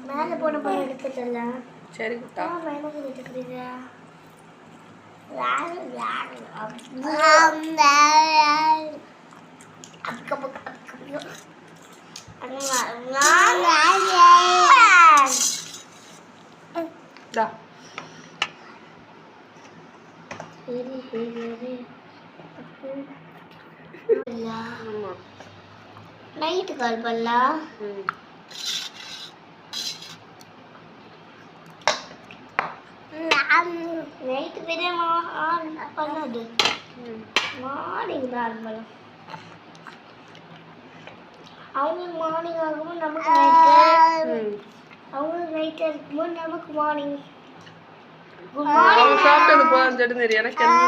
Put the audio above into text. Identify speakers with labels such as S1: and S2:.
S1: மேலே போன போய் எடுத்துட்டல. சரி குட்டா. மேலே போய் எடுத்துக்கிறீங்க. நைட்டு கால் பண்ணலாம். நைட்டு பெரியம்மா பண்ணது மார்னிங் தான் பண்ணலாம். அவங்களுக்கு மார்னிங் ஆகும்போது நமக்கு நைட்டு, அவங்களுக்கு நைட்டு இருக்கும்போது நமக்கு மார்னிங். Good morning. சாப்பிட்டது போதும் எனக்கு என்ன